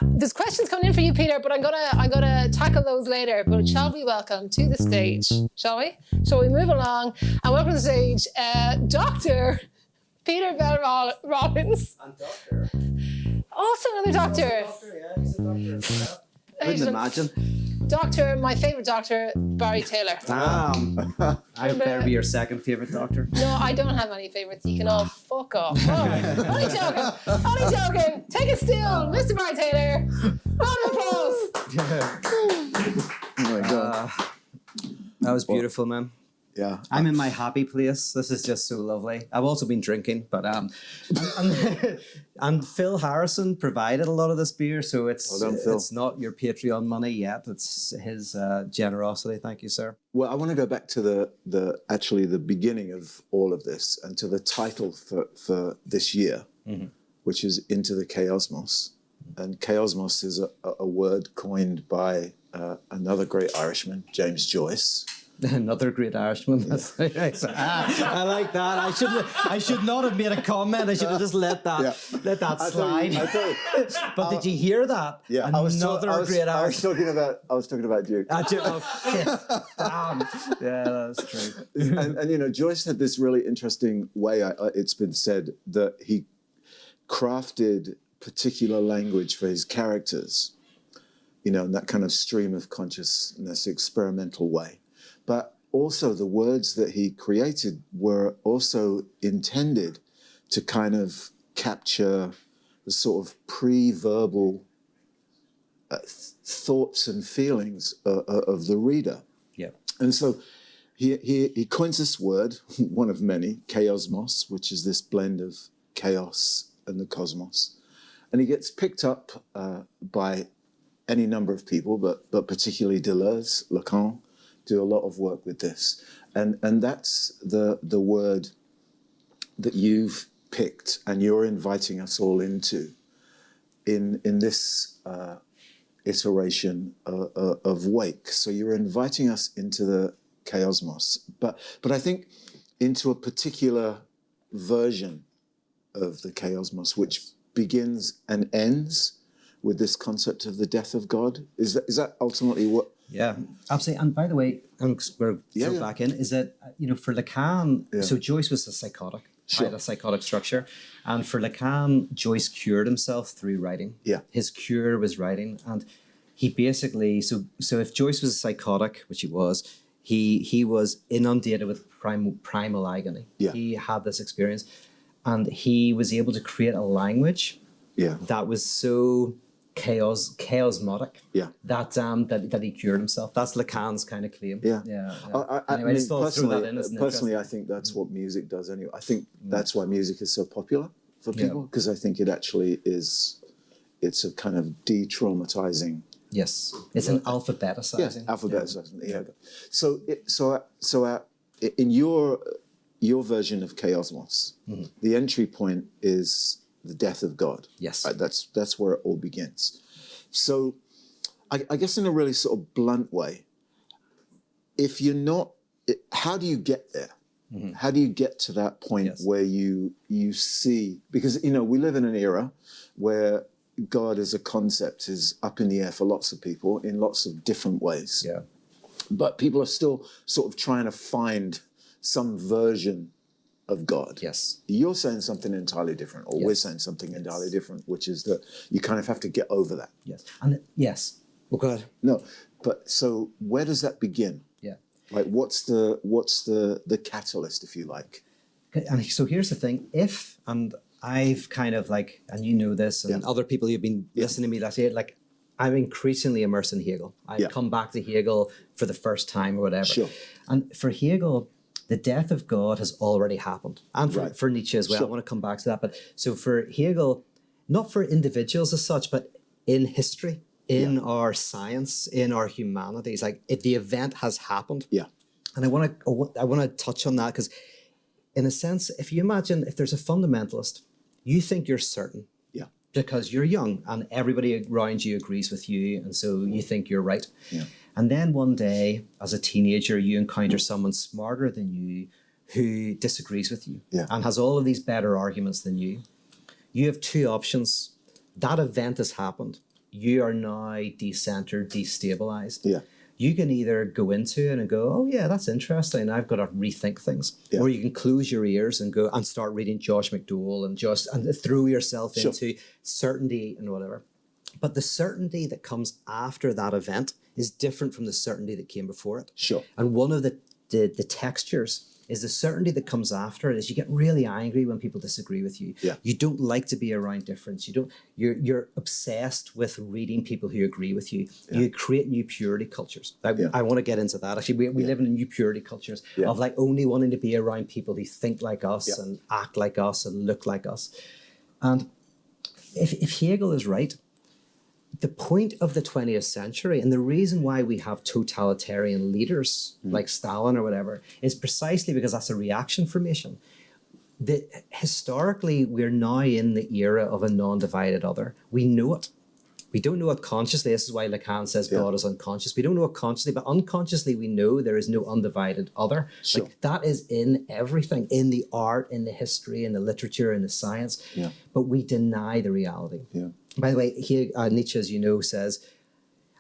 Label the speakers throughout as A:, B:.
A: There's questions coming in for you, Peter, but I'm gonna tackle those later. But shall we welcome to the stage, shall we? Shall we move along and welcome to the stage, Dr. Peter Bell Rollins.
B: And doctor.
A: Also another doctor.
B: He's a doctor.
C: Couldn't imagine.
A: Doctor, my favourite doctor, Barry Taylor.
C: I better be your second favourite doctor.
A: No, I don't have any favourites. You can all fuck off. Oh, only joking. Only joking. Take it still, Mr. Barry Taylor. Round of applause.
C: Oh my God. That was beautiful, man.
B: Yeah.
C: I'm in my happy place. This is just so lovely. I've also been drinking, but and Phil Harrison provided a lot of this beer, so it's not your Patreon money yet. It's his generosity. Thank you, sir.
B: Well, I want to go back to the beginning of all of this and to the title for this year, which is Into the Chaosmos. And chaosmos is a word coined by another great Irishman, James Joyce.
C: Another great Irishman. Yeah. I like that. I should not have made a comment. I should have just let that slide. But did you hear that?
B: Yeah,
C: Another great Irishman.
B: I was talking about Duke.
C: Oh, shit. Damn. Yeah, that's true.
B: And Joyce had this really interesting way. It's been said that he crafted particular language for his characters. In that kind of stream of consciousness, experimental way. But also the words that he created were also intended to kind of capture the sort of pre-verbal thoughts and feelings of the reader.
C: Yeah.
B: And so he coins this word, one of many, chaosmos, which is this blend of chaos and the cosmos. And he gets picked up by any number of people, but particularly Deleuze, Lacan, do a lot of work with this, and that's the word that you've picked, and you're inviting us all into in this iteration of Wake. So you're inviting us into the chaosmos, but I think into a particular version of the chaosmos, which begins and ends with this concept of the death of God. Is that ultimately what?
C: Yeah, absolutely. And by the way, we're back in, is that, for Lacan, so Joyce was a psychotic, had a psychotic structure. And for Lacan, Joyce cured himself through writing. Yeah. His cure was writing. And he basically, so if Joyce was a psychotic, which he was inundated with primal agony. Yeah. He had this experience. And he was able to create a language that was so chaosmotic. Yeah. That he cured himself. That's Lacan's kind of claim. Yeah.
B: Anyway, I just thought throw that in. Personally, I think that's what music does anyway. I think that's why music is so popular for people, because I think it actually is. It's a kind of de-traumatizing.
C: Yes, it's an alphabetizing.
B: Yeah, alphabetizing. Yeah. So in your version of chaosmos, the entry point is the death of God.
C: Yes.
B: Right? That's where it all begins. So I guess in a really sort of blunt way, if you're not, how do you get there? How do you get to that point where you see, because, we live in an era where God as a concept is up in the air for lots of people in lots of different ways. Yeah. But people are still sort of trying to find some version of God.
C: Yes.
B: You're saying something entirely different, or we're saying something entirely different, which is that you kind of have to get over that.
C: Yes. And yes. Well, go ahead.
B: No, but so where does that begin?
C: Yeah.
B: Like, what's the catalyst, if you like?
C: And so here's the thing. And I've kind of and you know this, and other people who've been listening to me last year, I'm increasingly immersed in Hegel. I've come back to Hegel for the first time or whatever. Sure. And for Hegel, the death of God has already happened. And for Nietzsche as well. Sure. I want to come back to that. But so for Hegel, not for individuals as such, but in history, in our science, in our humanities, the event has happened. Yeah. And I want to touch on that, because in a sense, if you imagine if there's a fundamentalist, you think you're certain. Yeah. Because you're young and everybody around you agrees with you, and so you think you're right. Yeah. And then one day, as a teenager, you encounter someone smarter than you who disagrees with you and has all of these better arguments than you. You have two options. that event has happened. You are now decentered, destabilized.
B: Yeah.
C: You can either go into it and go, oh yeah, that's interesting, I've got to rethink things.
B: Yeah.
C: Or you can close your ears and go and start reading Josh McDowell and throw yourself into certainty and whatever. But the certainty that comes after that event is different from the certainty that came before it.
B: Sure.
C: And one of the textures is the certainty that comes after it is you get really angry when people disagree with you.
B: Yeah.
C: You don't like to be around difference. You're obsessed with reading people who agree with you. Yeah. You create new purity cultures. I want to get into that. Actually, we live in new purity cultures of like only wanting to be around people who think like us and act like us and look like us. And if Hegel is right, the point of the 20th century and the reason why we have totalitarian leaders like Stalin or whatever is precisely because that's a reaction formation. Historically, we're now in the era of a non-divided other. We know it. We don't know it consciously. This is why Lacan says God is unconscious. We don't know it consciously, but unconsciously we know there is no undivided other.
B: Sure.
C: Like that is in everything, in the art, in the history, in the literature, in the science.
B: Yeah.
C: But we deny the reality.
B: Yeah.
C: By the way, Nietzsche, as you know, says,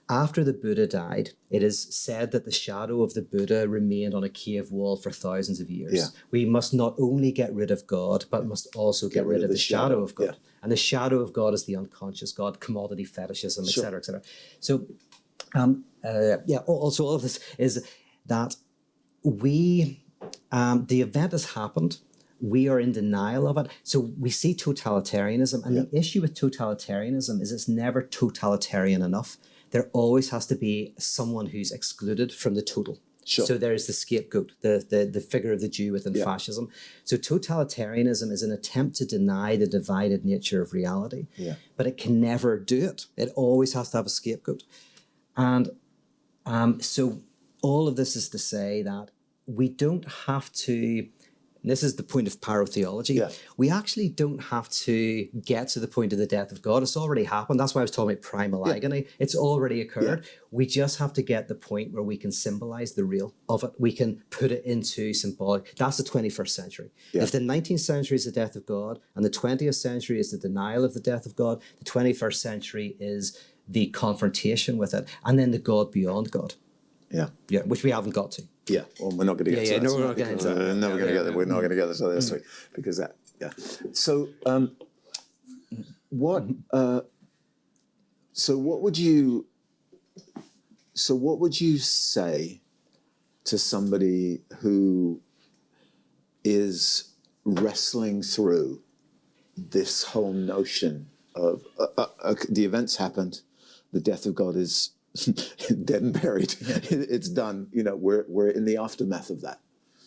C: after the Buddha died, it is said that the shadow of the Buddha remained on a cave wall for thousands of years.
B: Yeah.
C: We must not only get rid of God, but must also get rid of the shadow of God.
B: Yeah.
C: And the shadow of God is the unconscious God, commodity fetishism,
B: Sure.
C: et cetera, et cetera. So, also all of this is that the event has happened. We are in denial of it. So we see totalitarianism. And the issue with totalitarianism is it's never totalitarian enough. There always has to be someone who's excluded from the total.
B: Sure.
C: So there's the scapegoat, the figure of the Jew within fascism. So totalitarianism is an attempt to deny the divided nature of reality.
B: Yeah.
C: But it can never do it. It always has to have a scapegoat. And so all of this is to say that we don't have to... And this is the point of pyrotheology.
B: Yeah.
C: We actually don't have to get to the point of the death of God. It's already happened. That's why I was talking about primal agony. It's already occurred. Yeah. We just have to get the point where we can symbolize the real of it. We can put it into symbolic. That's the 21st century. Yeah. If the 19th century is the death of God and the 20th century is the denial of the death of God, the 21st century is the confrontation with it, and then the God beyond God.
B: Yeah.
C: Yeah, which we haven't got to.
B: Yeah, well, we're not going to get to that.
C: No, we're not going to
B: We're never going to get there. We're not going to get to this week because that. Yeah. So, what would you say to somebody who is wrestling through this whole notion of the events happened, the death of God is dead and buried. Yeah. It's done. You know, we're in the aftermath of that.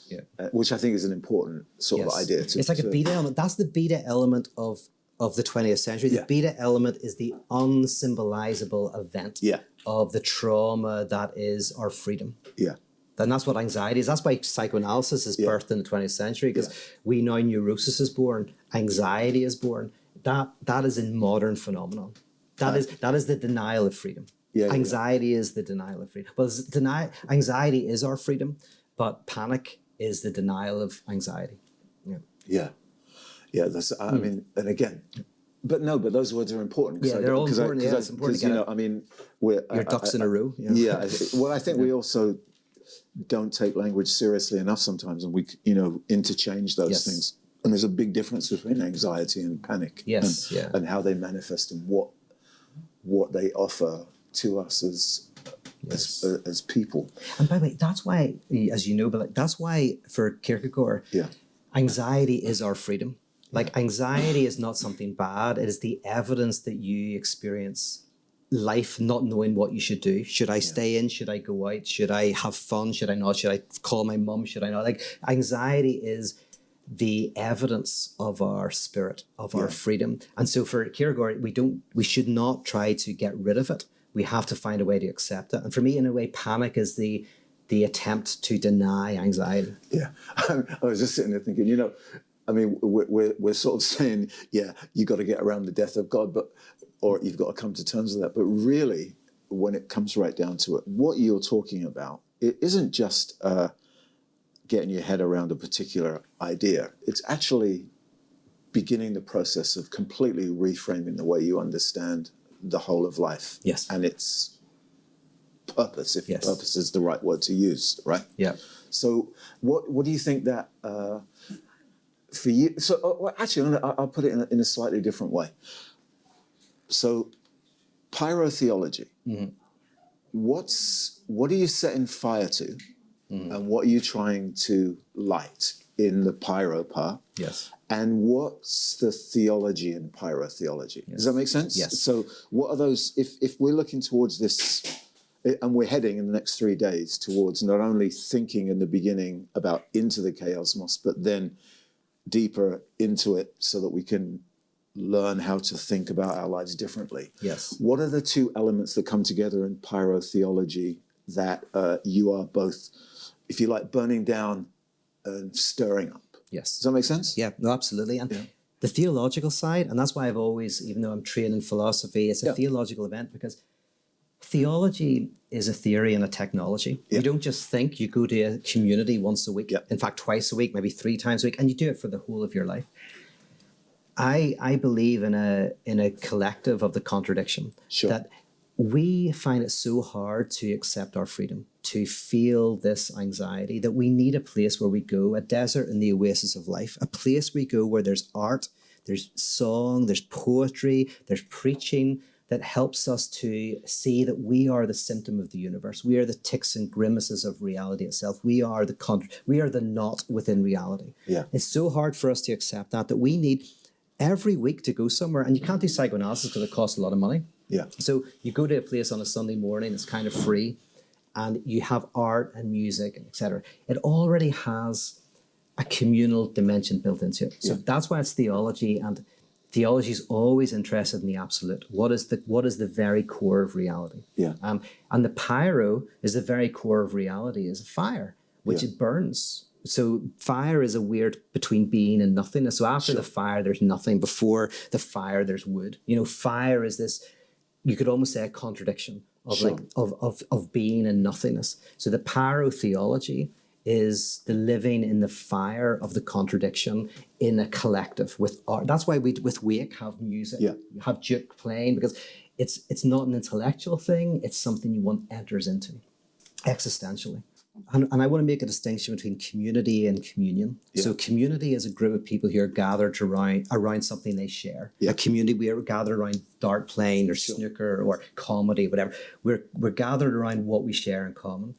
B: Yeah, which I think is an important sort of idea.
C: It's like a beta element. That's the beta element of the 20th century. The beta element is the unsymbolizable event of the trauma that is our freedom. Yeah. And that's what anxiety is. That's why psychoanalysis is birthed in the 20th century, because we know neurosis is born, anxiety is born. That is a modern phenomenon. That is the denial of freedom. Anxiety is the denial of freedom. Well, anxiety is our freedom, but panic is the denial of anxiety.
B: Yeah. That's. I mean, and again, but those words are important.
C: Yeah, they're all important. It's important to get it.
B: I mean,
C: your ducks in a row.
B: Yeah. Well, I think we also don't take language seriously enough sometimes, and we interchange those things. And there's a big difference between anxiety and panic. And how they manifest and what they offer to us as people. And
C: by the way, that's why, as you know, but that's why for Kierkegaard, anxiety is our freedom. Like anxiety is not something bad. It is the evidence that you experience life not knowing what you should do. Should I stay in? Should I go out? Should I have fun? Should I not? Should I call my mum? Should I not? Like anxiety is the evidence of our spirit, of our freedom. And so for Kierkegaard, we should not try to get rid of it. We have to find a way to accept it. And for me, in a way, panic is the attempt to deny anxiety.
B: Yeah. I was just sitting there thinking, I mean, we're sort of saying, you got to get around the death of God, or you've got to come to terms with that. But really, when it comes right down to it, what you're talking about, it isn't just getting your head around a particular idea. It's actually beginning the process of completely reframing the way you understand the whole of life.
C: Yes.
B: And its purpose, if
C: Yes.
B: purpose is the right word to use, right?
C: Yeah.
B: So what do you think that for you? So well, actually, I'll put it in a slightly different way. So pyrotheology, what are you setting fire to, and what are you trying to light in the pyro part?
C: Yes.
B: And what's the theology in pyrotheology? Does that make sense?
C: Yes.
B: So what are those, if we're looking towards this, and we're heading in the next 3 days towards not only thinking in the beginning about into the chaosmos, but then deeper into it so that we can learn how to think about our lives differently.
C: Yes.
B: What are the two elements that come together in pyrotheology that you are both, if you like, burning down and stirring up?
C: Yes.
B: Does that make sense?
C: Yeah, no, absolutely. And the theological side, and that's why I've always, even though I'm trained in philosophy, it's a theological event, because theology is a theory and a technology.
B: Yeah.
C: You don't just think, you go to a community once a week, in fact, twice a week, maybe 3 times a week, and you do it for the whole of your life. I believe in a collective of the contradiction, that we find it so hard to accept our freedom, to feel this anxiety, that we need a place where we go, a desert in the oasis of life, a place we go where there's art, there's song, there's poetry, there's preaching, that helps us to see that we are the symptom of the universe. We are the ticks and grimaces of reality itself. We are the knot within reality.
B: Yeah.
C: It's so hard for us to accept that we need every week to go somewhere. And you can't do psychoanalysis because it costs a lot of money.
B: Yeah.
C: So you go to a place on a Sunday morning, it's kind of free, and you have art and music, and etc. It already has a communal dimension built into it. So that's why it's theology, and theology is always interested in the absolute. What is the very core of reality?
B: Yeah.
C: And the pyro is the very core of reality, is fire, which it burns. So fire is a weird between being and nothingness. So after the fire, there's nothing. Before the fire, there's wood. You know, fire is this, you could almost say, a contradiction of of being and nothingness. So the pyrotheology is the living in the fire of the contradiction in a collective with art. That's why we with Wake have music, have Duke playing, because it's not an intellectual thing, it's something one enters into existentially. And I want to make a distinction between community and communion. So community is a group of people who are gathered around something they share. A community, we are gathered around dart playing or snooker or comedy, whatever. We're gathered around what we share in common.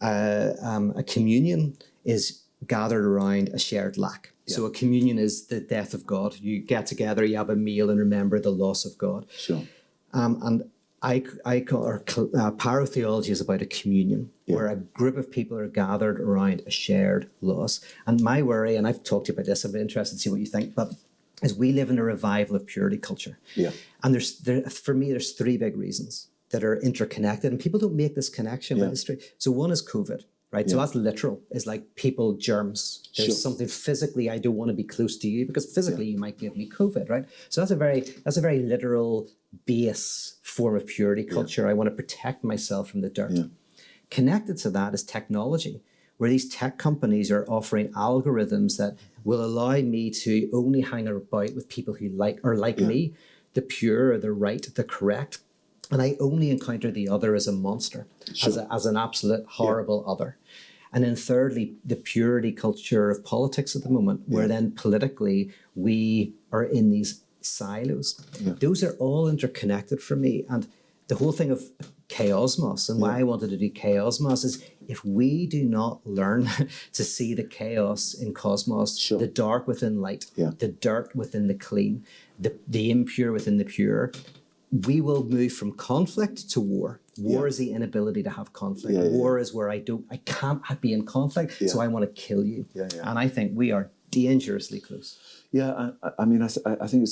C: A communion is gathered around a shared lack. So a communion is the death of God. You get together, you have a meal and remember the loss of God. And pyrotheology is about a communion where a group of people are gathered around a shared loss. And my worry, and I've talked to you about this, I'm interested to see what you think, but is we live in a revival of purity culture. And for me, there's 3 big reasons that are interconnected, and people don't make this connection with history. So one is COVID, right? So that's literal. It's like people, germs. There's something physically, I don't want to be close to you because physically you might give me COVID, right? So that's a very literal base form of purity culture. I want to protect myself from the dirt. Connected to that is technology, where these tech companies are offering algorithms that will allow me to only hang about with people who like me, the pure, the right, the correct. And I only encounter the other as a monster, as an absolute horrible other. And then thirdly, the purity culture of politics at the moment, where then politically we are in these silos. Those are all interconnected for me. And the whole thing of chaosmos, and why I wanted to do chaosmos, is if we do not learn to see the chaos in cosmos, the dark within light, the dirt within the clean, the impure within the pure, we will move from conflict to war. War is the inability to have conflict. War is where I can't be in conflict, so I want to kill you. And I think we are dangerously close.
B: I mean, I think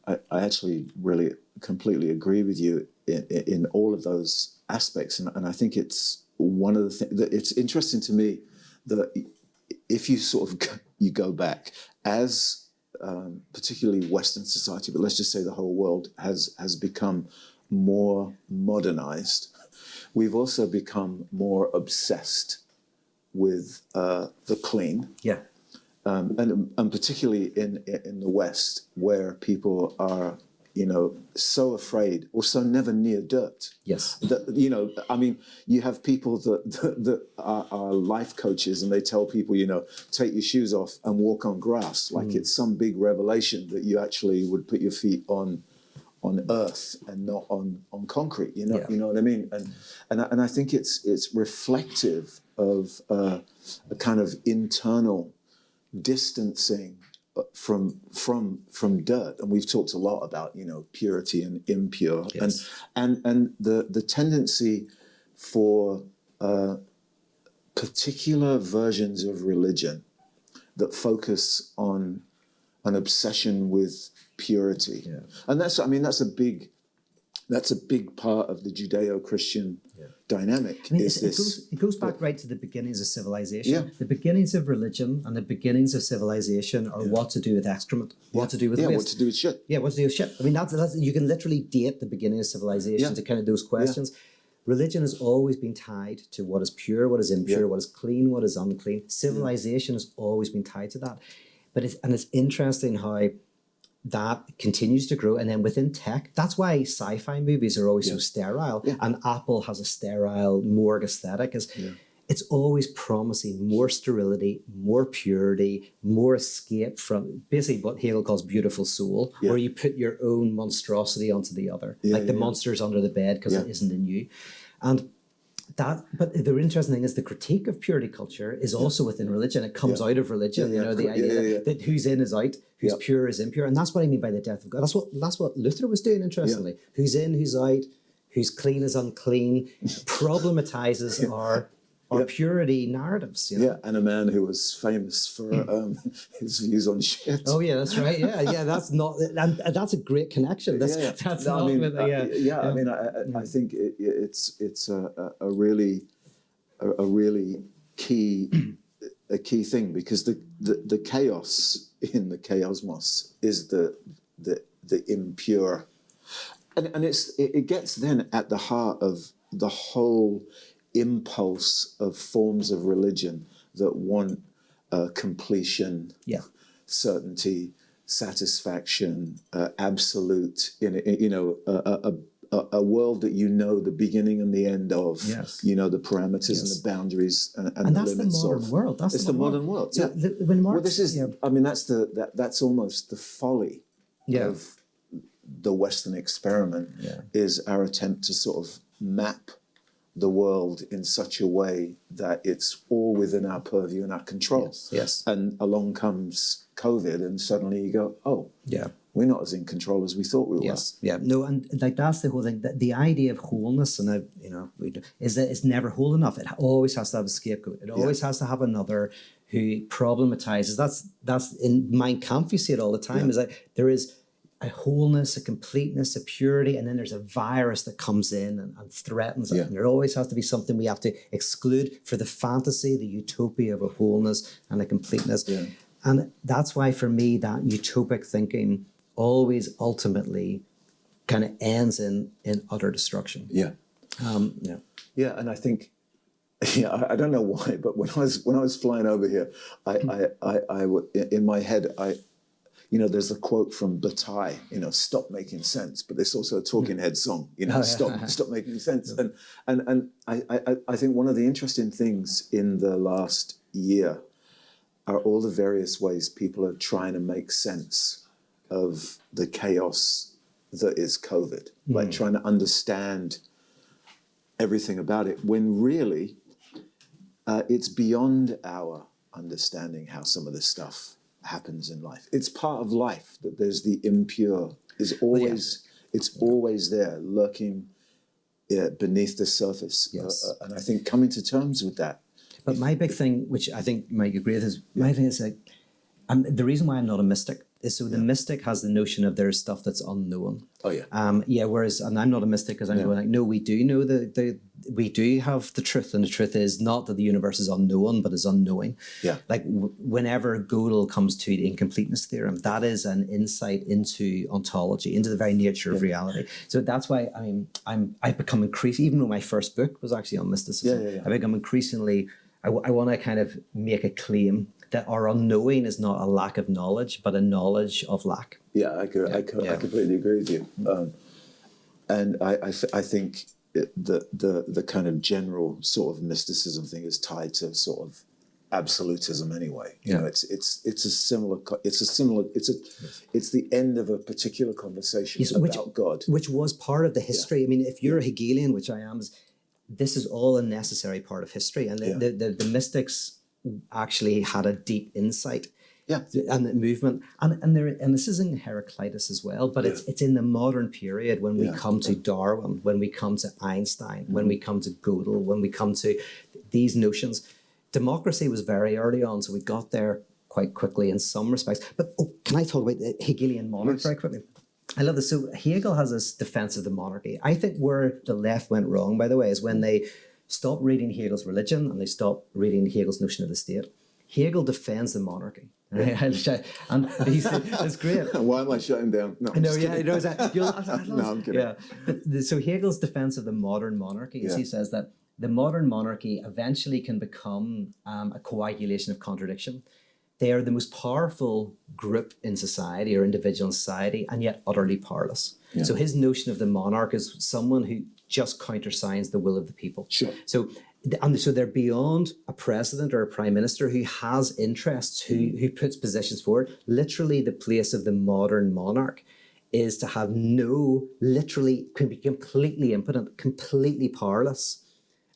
B: I actually really completely agree with you in all of those aspects. And I think it's one of the things that it's interesting to me that if you sort of you go back as particularly Western society, but let's just say the whole world has become more modernized. We've also become more obsessed with the clean. and particularly in the West, where people are, so afraid or so never near dirt.
C: Yes.
B: That, you have people that are life coaches, and they tell people, take your shoes off and walk on grass, like it's some big revelation that you actually would put your feet on earth and not on concrete. You know what I mean? And I think it's reflective of a kind of internal distancing from dirt. And we've talked a lot about purity and impure, and the tendency for particular versions of religion that focus on an obsession with purity. And that's a big part of the Judeo-Christian dynamic.
C: It goes back right to the beginnings of civilization. The beginnings of religion and the beginnings of civilization are what to do with excrement, what to do with waste.
B: What to do with shit.
C: Yeah, what to do with shit. I mean, that's you can literally date the beginning of civilization to kind of those questions. Religion has always been tied to what is pure, what is impure, what is clean, what is unclean. Civilization has always been tied to that. But it's interesting how that continues to grow. And then within tech, that's why sci-fi movies are always so sterile. And Apple has a sterile morgue aesthetic. It's always promising more sterility, more purity, more escape from basically what Hegel calls beautiful soul, where you put your own monstrosity onto the other, like the monster's under the bed because it isn't in you. And but the interesting thing is the critique of purity culture is also within religion. It comes out of religion, the idea that who's in is out, who's pure is impure. And that's what I mean by the death of God. That's what Luther was doing, interestingly. Who's in, who's out, who's clean is unclean, problematizes our purity narratives.
B: And a man who was famous for his views on shit.
C: Oh yeah, that's right. That's not, and that's a great connection. That's not.
B: I think it's a really key thing, because the chaos in the chaosmos is the impure, and it gets then at the heart of the whole impulse of forms of religion that want completion, certainty, satisfaction, absolute, a world that the beginning and the end of, the parameters and the boundaries and the
C: that's
B: limits
C: the modern world.
B: It's the modern world.
C: So when Marx,
B: that's almost the folly of the Western experiment, is our attempt to sort of map the world in such a way that it's all within our purview and our control. And along comes COVID, and suddenly you go, we're not as in control as we thought we were.
C: No, and like that's the whole thing. The idea of wholeness, and is that it's never whole enough. It always has to have a scapegoat. It always has to have another who problematizes. That's in Mein Kampf. You see it all the time. Is that there is a wholeness, a completeness, a purity, and then there's a virus that comes in and threatens it. And there always has to be something we have to exclude for the fantasy, the utopia of a wholeness and a completeness. And that's why, for me, that utopic thinking always ultimately kind of ends in utter destruction.
B: And I think, I don't know why, but when I was flying over here, I in my head, there's a quote from Bataille, stop making sense, but there's also a Talking Heads song, stop making sense. And I think one of the interesting things in the last year are all the various ways people are trying to make sense of the chaos that is COVID, like trying to understand everything about it, when really it's beyond our understanding how some of this stuff happens in life. It's part of life that there's the impure is always it's always there, lurking beneath the surface. And I think coming to terms with that.
C: But my big thing, which I think Mike agrees with, is my thing is like, the reason why I'm not a mystic is so the mystic has the notion of there's stuff that's unknown. Whereas, and I'm not a mystic because I'm going like, no, we do know we do have the truth, and the truth is not that the universe is unknown, but is unknowing. Like whenever Gödel comes to the incompleteness theorem, that is an insight into ontology, into the very nature of reality. So that's why I've become increasingly, even though my first book was actually on mysticism, I've become increasingly, I want to kind of make a claim that our unknowing is not a lack of knowledge, but a knowledge of lack.
B: Yeah, I completely agree with you. And I think the kind of general sort of mysticism thing is tied to sort of absolutism anyway. You know, it's the end of a particular conversation about God,
C: which was part of the history. I mean, if you're a Hegelian, which I am, this is all a necessary part of history, and the mystics actually had a deep insight. And the movement, and this is in Heraclitus as well, but it's in the modern period when we come to Darwin, when we come to Einstein, when we come to Gödel, when we come to these notions. Democracy was very early on, so we got there quite quickly in some respects. But can I talk about the Hegelian monarch very quickly? I love this. So Hegel has this defense of the monarchy. I think where the left went wrong, by the way, is when they stopped reading Hegel's religion and they stopped reading Hegel's notion of the state. Hegel defends the monarchy. Right? And it's great.
B: Why am I shutting down? No,
C: no, I'm
B: kidding.
C: Yeah. So Hegel's defense of the modern monarchy is he says that the modern monarchy eventually can become a coagulation of contradiction. They are the most powerful group in society or individual in society, and yet utterly powerless. Yeah. So his notion of the monarch is someone who just countersigns the will of the people.
B: Sure.
C: So they're beyond a president or a prime minister who has interests, who puts positions forward. Literally, the place of the modern monarch is to have can be completely impotent, completely powerless,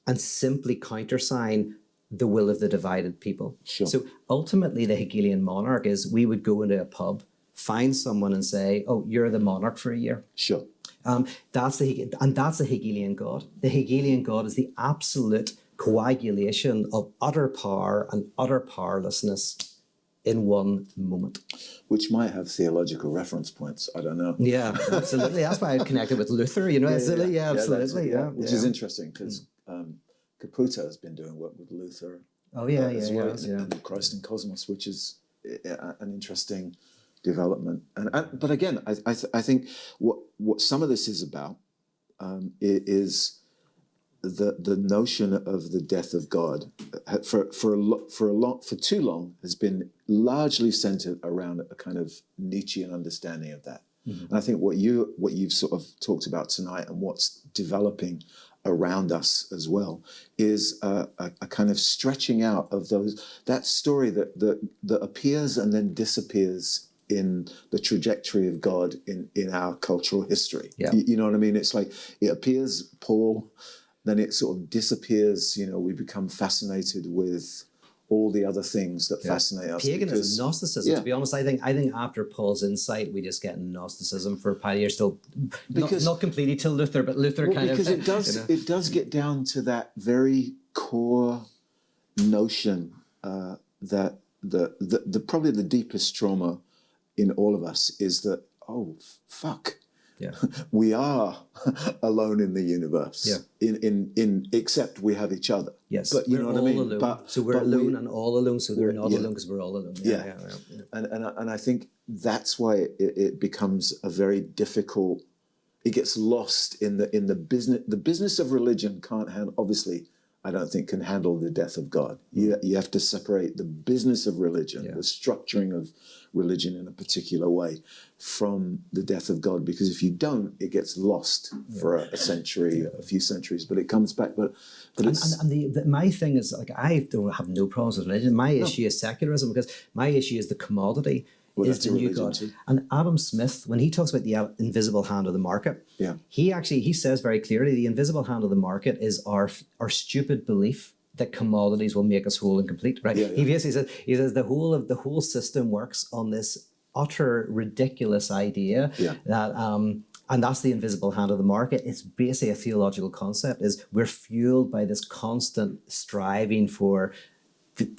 C: and simply countersign the will of the divided people.
B: Sure.
C: So ultimately, the Hegelian monarch is we would go into a pub, find someone and say, "Oh, you're the monarch for a year."
B: Sure.
C: That's the Hegelian God. The Hegelian God is the absolute coagulation of utter power and utter powerlessness in one moment.
B: Which might have theological reference points. I don't know.
C: Yeah, absolutely. That's why I connected with Luther. You know, absolutely.
B: Which is interesting because Caputo has been doing work with Luther.
C: And
B: Christ and Cosmos, which is an interesting development. But again, I think what some of this is about is the notion of the death of God for too long has been largely centered around a kind of Nietzschean understanding of that. Mm-hmm. And I think what you've sort of talked about tonight and what's developing around us as well is a kind of stretching out of that story that appears and then disappears in the trajectory of God in our cultural history.
C: Yeah.
B: You know what I mean? It's like it appears Paul, then it sort of disappears. You know, we become fascinated with all the other things that fascinate us.
C: Paganism, Gnosticism. To be honest, I think after Paul's insight, we just get Gnosticism for a pile of years. Still, not completely till Luther, but Luther
B: because it does get down to that very core notion that the probably the deepest trauma in all of us is that fuck.
C: Yeah.
B: We are alone in the universe.
C: Yeah.
B: In except we have each other.
C: Yes.
B: But you know what I mean?
C: Alone. So we're alone and all alone. So they're not alone because we're all alone. Yeah.
B: And I think that's why it becomes a very difficult. It gets lost in the business. The business of religion can't handle. Obviously, I don't think can handle the death of God. You have to separate the business of religion, the structuring of religion in a particular way, from the death of God. Because if you don't, it gets lost for a century, a few centuries, but it comes back. But it's...
C: And my thing is, like, I don't have no problems with religion. My issue is secularism, because my issue is the commodity. Is the new God. Too. And Adam Smith, when he talks about the invisible hand of the market, he says very clearly the invisible hand of the market is our stupid belief that commodities will make us whole and complete. Right? He basically says the whole system works on this utter ridiculous idea that and that's the invisible hand of the market. It's basically a theological concept. Is we're fueled by this constant striving for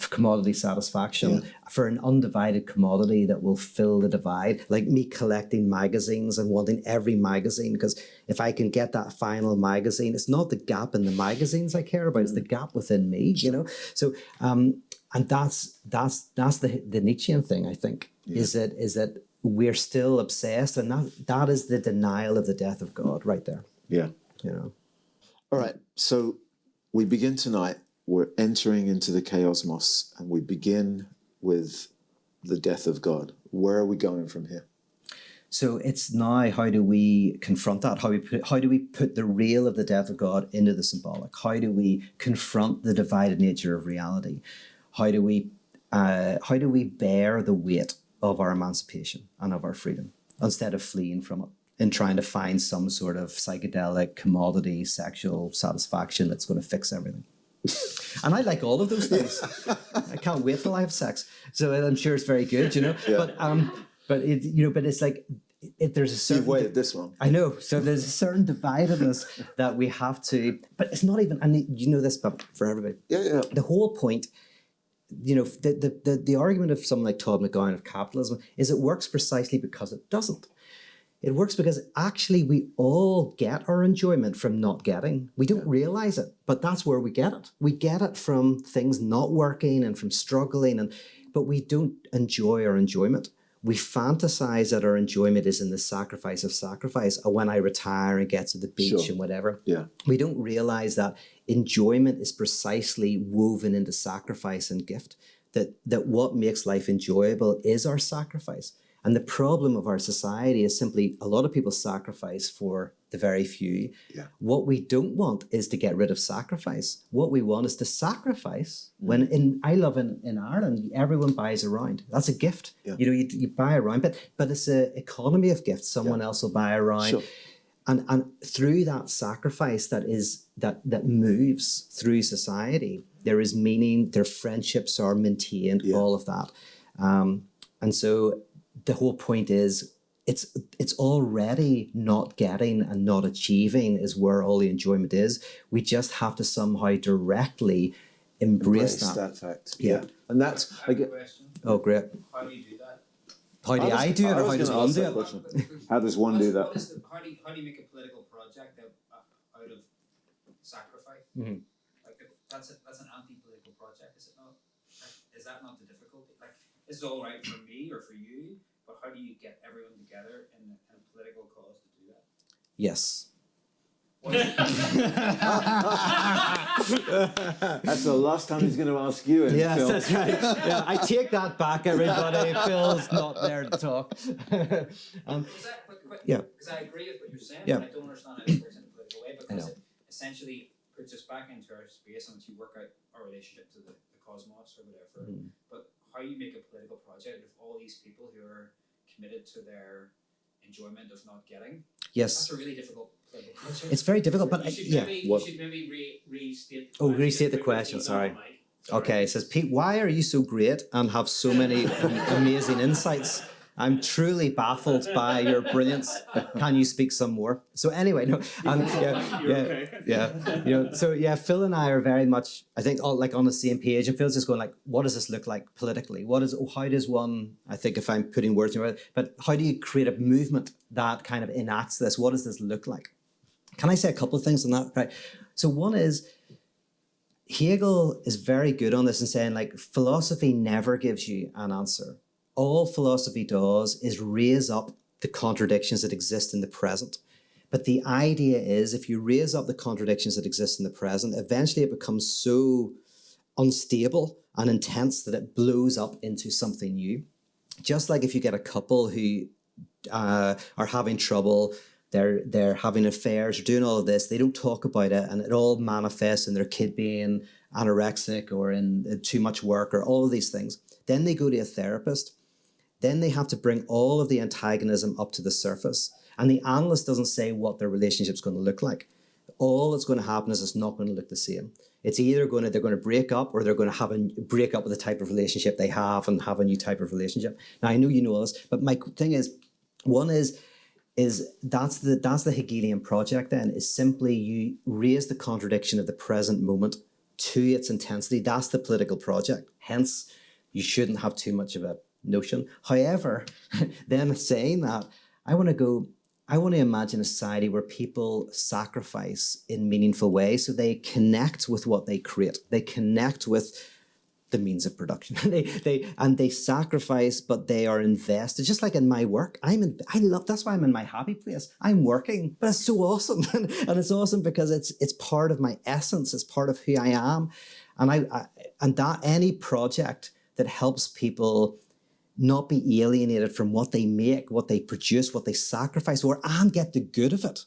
C: commodity satisfaction, for an undivided commodity that will fill the divide. Like me collecting magazines and wanting every magazine, because if I can get that final magazine, it's not the gap in the magazines I care about, it's the gap within me, you know? So, and that's the Nietzschean thing, I think, is that we're still obsessed, and that is the denial of the death of God right there.
B: Yeah.
C: You know?
B: All right, so we begin tonight. We're entering into the chaosmos, and we begin with the death of God? Where are we going from here?
C: So it's now, how do we confront that? How do we put the real of the death of God into the symbolic? How do we confront the divided nature of reality? How do we bear the weight of our emancipation and of our freedom instead of fleeing from it and trying to find some sort of psychedelic commodity sexual satisfaction that's going to fix everything? And I like all of those things. I can't wait till I have sex. So I'm sure it's very good, Yeah. But it's like there's a certain.
B: You've waited this long.
C: I know. So there's a certain dividedness that we have to. But it's not even. And you know this, but for everybody.
B: Yeah.
C: The whole point. The argument of someone like Todd McGowan of capitalism is it works precisely because it doesn't. It works because actually we all get our enjoyment from not getting. We don't realize it, but that's where we get it. We get it from things not working and from struggling, but we don't enjoy our enjoyment. We fantasize that our enjoyment is in the sacrifice of sacrifice, or when I retire and get to the beach and whatever.
B: Yeah.
C: We don't realize that enjoyment is precisely woven into sacrifice and gift, that what makes life enjoyable is our sacrifice. And the problem of our society is simply a lot of people sacrifice for the very few.
B: Yeah.
C: What we don't want is to get rid of sacrifice. What we want is to sacrifice. I love in Ireland, everyone buys a round. That's a gift.
B: Yeah.
C: You buy a round, but it's an economy of gifts. Someone else will buy a round.
B: Sure.
C: And through that sacrifice that moves through society, there is meaning, their friendships are maintained, all of that. And so the whole point is it's already not getting and not achieving is where all the enjoyment is. We just have to somehow directly embrace
B: that fact.
C: Yeah.
B: And that's
D: question.
C: Oh, great.
D: How do you do that?
C: How do I do it, or how does one do it?
B: How does one do that?
D: How do you make a political project out of sacrifice?
C: Mhm.
D: Like that's an anti-political project, is it not? Is that not the difficulty? Like, it's all right for me or for you, but how do you get everyone together in a political cause to do that?
C: Yes.
B: That's the last time he's going to ask you.
C: Yes,
B: Phil.
C: that's right. Yeah, I take that back, everybody. Phil's not there to talk.
D: Because I agree with what you're saying,
C: Yeah.
D: and I don't understand how it works in a political way, because
C: know.
D: it essentially puts us back into our space and you work out our relationship to the cosmos or whatever. But how you make a political project of all these people who are committed to their enjoyment of not getting,
C: Yes.
D: that's a really difficult political project.
C: It's very difficult, but
D: you should maybe restate the question.
C: restate the question, sorry. Okay, it says, Pete, why are you so great and have so many amazing insights? I'm truly baffled by your brilliance. Can you speak some more? So anyway, no, Phil and I are very much, I think, all like on the same page. And Phil's just going like, what does this look like politically? How does one? I think if I'm putting words in your mouth, but how do you create a movement that kind of enacts this? What does this look like? Can I say a couple of things on that? Right. So one is, Hegel is very good on this and saying like philosophy never gives you an answer. All philosophy does is raise up the contradictions that exist in the present. But the idea is if you raise up the contradictions that exist in the present, eventually it becomes so unstable and intense that it blows up into something new. Just like if you get a couple who are having trouble, they're having affairs, doing all of this, they don't talk about it, and it all manifests in their kid being anorexic or in too much work or all of these things. Then they go to a therapist. Then they have to bring all of the antagonism up to the surface. And the analyst doesn't say what their relationship's going to look like. All that's going to happen is it's not going to look the same. It's either they're going to break up, or they're going to break up with the type of relationship they have and have a new type of relationship. Now, I know you know all this, but my thing is, one is that's the Hegelian project then, is simply you raise the contradiction of the present moment to its intensity. That's the political project. Hence, you shouldn't have too much of a notion. However, then saying that, I want to imagine a society where people sacrifice in meaningful ways, so they connect with what they create. They connect with the means of production. they sacrifice, but they are invested. Just like in my work, that's why I'm in my happy place. I'm working, but it's so awesome, and it's awesome because it's part of my essence. It's part of who I am, and that any project that helps people not be alienated from what they make, what they produce, what they sacrifice, and get the good of it,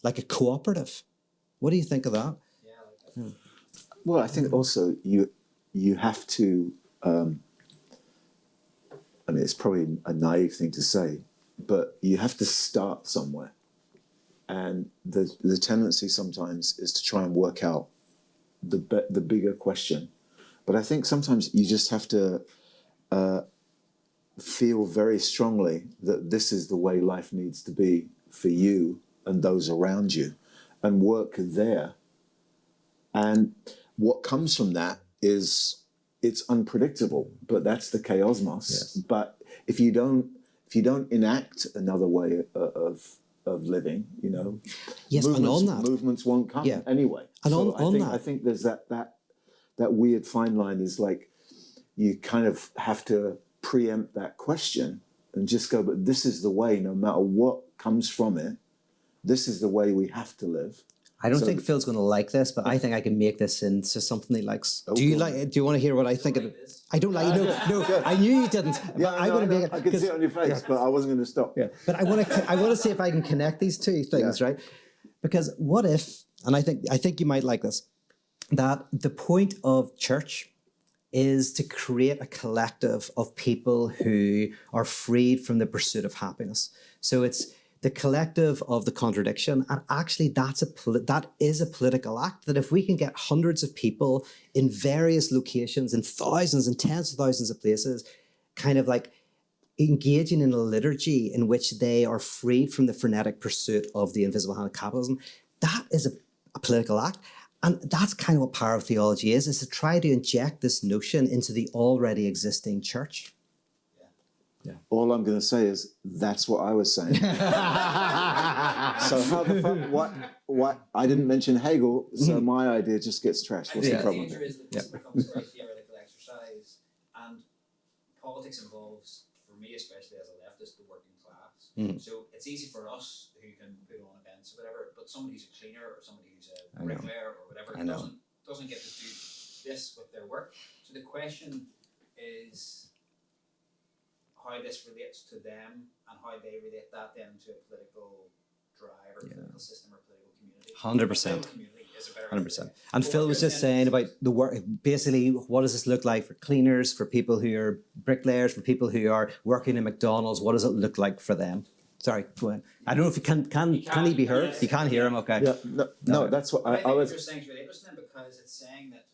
C: like a cooperative. What do you think of that?
D: Yeah, I like that.
B: Well, I think also you have to. I mean, it's probably a naive thing to say, but you have to start somewhere, and the tendency sometimes is to try and work out the bigger question. But I think sometimes you just have to feel very strongly that this is the way life needs to be for you and those around you, and work there. And what comes from that is it's unpredictable, but that's the chaosmos.
C: Yes.
B: But if you don't enact another way of living, you know,
C: Yes, and on that,
B: movements won't come anyway.
C: And
B: so
C: on that,
B: I think there's that weird fine line is like you kind of have to preempt that question and just go, but this is the way, no matter what comes from it, this is the way we have to live.
C: I don't think Phil's going to like this, but I think I can make this into something he likes.
B: Oh,
C: do you want to hear what I think? I don't like. No. I knew you didn't.
B: Yeah,
C: I'm going to make it.
B: I could see it on your face, but I wasn't going to stop.
C: Yeah, but I want to see if I can connect these two things, right? Because what if? And I think you might like this. That the point of church is to create a collective of people who are freed from the pursuit of happiness. So it's the collective of the contradiction, and actually that is a political act. That if we can get hundreds of people in various locations, in thousands and tens of thousands of places, kind of like engaging in a liturgy in which they are freed from the frenetic pursuit of the invisible hand of capitalism, that is a political act. And that's kind of what pyrotheology is to try to inject this notion into the already existing church.
B: Yeah. All I'm going to say is that's what I was saying. So how the fuck? What? I didn't mention Hegel, so my idea just gets trashed. What's the problem?
D: The danger is that this becomes a very theoretical exercise, and politics involves, for me especially as a leftist, the working class. So it's easy for us who can put on events or whatever, but somebody who's a cleaner or somebody who's a bricklayer or whatever doesn't get to do this with their work. So the question is how this relates to them and how they relate that then to a political drive or political system or political community.
C: 100%.
D: 100%.
C: And Phil was just saying about the work, basically, what does this look like for cleaners, for people who are bricklayers, for people who are working in McDonald's? What does it look like for them? Sorry, go ahead. I don't know if can he be heard?
D: Yes.
C: You can't hear him, okay.
B: Yeah, no, that's what
D: I think
B: I
D: what
B: was.
D: you're saying is really interesting because it's saying that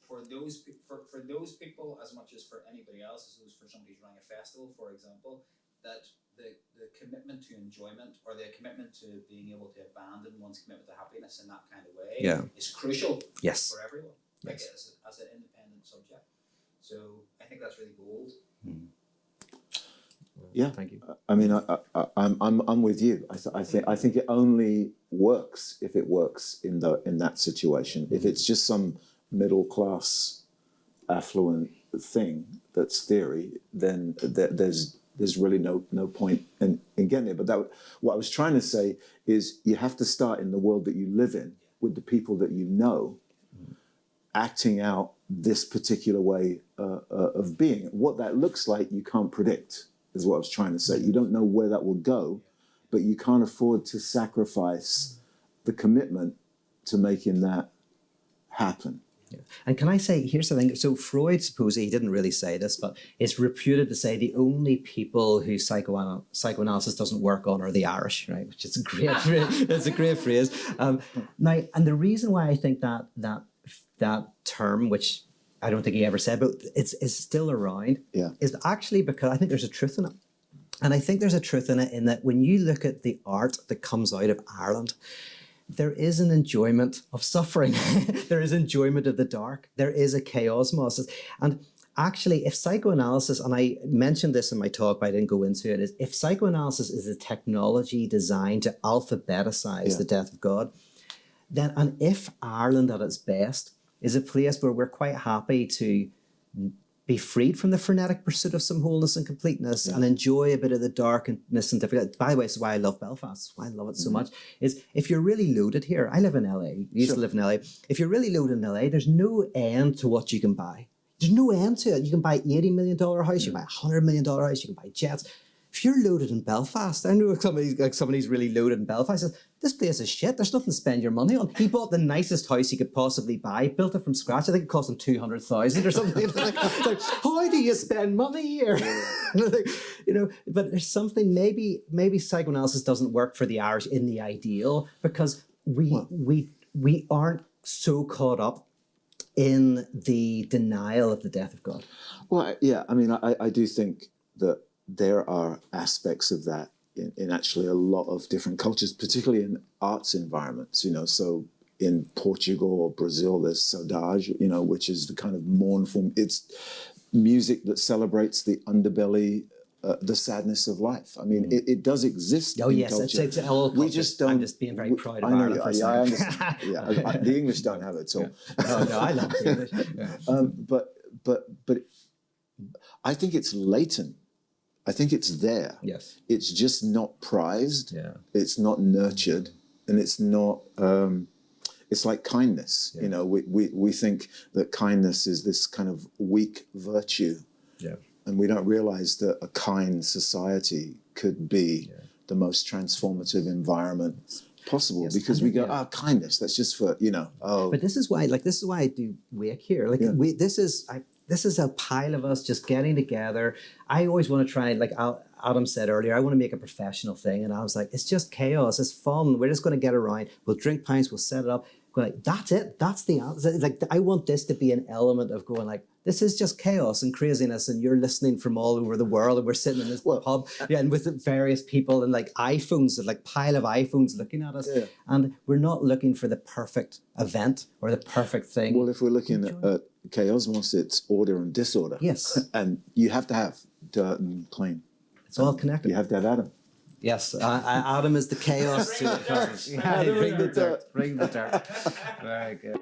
D: for those people as much as for anybody else, as for somebody who's running a festival, for example, that the commitment to enjoyment or the commitment to being able to abandon one's commitment to happiness in that kind of way is crucial for everyone, like as an independent subject. So I think that's really bold.
B: Yeah,
C: thank you.
B: I mean, I'm with you. I think it only works if it works in that situation. If it's just some middle class, affluent thing that's theory, then there's really no point in getting it. But what I was trying to say is you have to start in the world that you live in with the people that you know, acting out this particular way of being. What that looks like, you can't predict, is what I was trying to say. You don't know where that will go, but you can't afford to sacrifice the commitment to making that happen.
C: Yeah. And can I say, here's the thing. So Freud, supposedly, he didn't really say this, but it's reputed to say the only people who psychoanalysis doesn't work on are the Irish, right? Which is a great phrase. It's a great phrase. Now, and the reason why I think that term, which I don't think he ever said, but it's still around, is actually because I think there's a truth in it. And I think there's a truth in it in that when you look at the art that comes out of Ireland, there is an enjoyment of suffering. There is enjoyment of the dark. There is a chaosmos. And actually, if psychoanalysis, and I mentioned this in my talk, but I didn't go into it, is if psychoanalysis is a technology designed to alphabeticize the death of God, then, and if Ireland at its best is a place where we're quite happy to be freed from the frenetic pursuit of some wholeness and completeness and enjoy a bit of the darkness and difficulty. By the way, this is why I love Belfast, why I love it so much, is if you're really loaded here, I live in LA, used to live in LA, if you're really loaded in LA, there's no end to what you can buy. There's no end to it. You can buy $80 million house, you can buy $100 million house, you can buy jets. If you're loaded in Belfast, I know somebody's really loaded in Belfast, says, this place is shit, there's nothing to spend your money on. He bought the nicest house he could possibly buy, built it from scratch. I think it cost him 200,000 or something. like, how do you spend money here? But there's something, maybe psychoanalysis doesn't work for the Irish in the ideal, because we aren't so caught up in the denial of the death of God.
B: Well, yeah, I mean, I do think that there are aspects of that in actually a lot of different cultures, particularly in arts environments, so in Portugal or Brazil, there's saudade, which is the kind of mournful, it's music that celebrates the underbelly, the sadness of life. I mean, it does exist in culture.
C: It's all culture.
B: We just don't.
C: I'm just being very proud of
B: I know,
C: Ireland for a second.
B: I understand. Yeah, the English don't have it, so.
C: No, I love the English. Yeah.
B: But I think it's latent. I think it's there.
C: Yes.
B: It's just not prized.
C: Yeah.
B: It's not nurtured, and it's not. It's like kindness.
C: Yeah.
B: We think that kindness is this kind of weak virtue.
C: Yeah.
B: And we don't realize that a kind society could be the most transformative environment possible, because we go, kindness, that's just for,
C: But this is why I do Wake here. This is a pile of us just getting together. I always want to try, like Adam said earlier, I want to make a professional thing. And I was like, it's just chaos. It's fun. We're just going to get around. We'll drink pints. We'll set it up. Like, that's it. That's the answer. Like, I want this to be an element of going like, this is just chaos and craziness, and you're listening from all over the world, and we're sitting in this pub, and with various people and like iPhones, like pile of iPhones looking at us, and we're not looking for the perfect event or the perfect thing.
B: Well, if we're looking at chaosmos, it's order and disorder.
C: Yes,
B: and you have to have dirt and clean.
C: It's all connected.
B: You have to have Adam.
C: Yes, Adam is the chaos to the cosmos. Bring the dirt. Bring the dirt. Very good.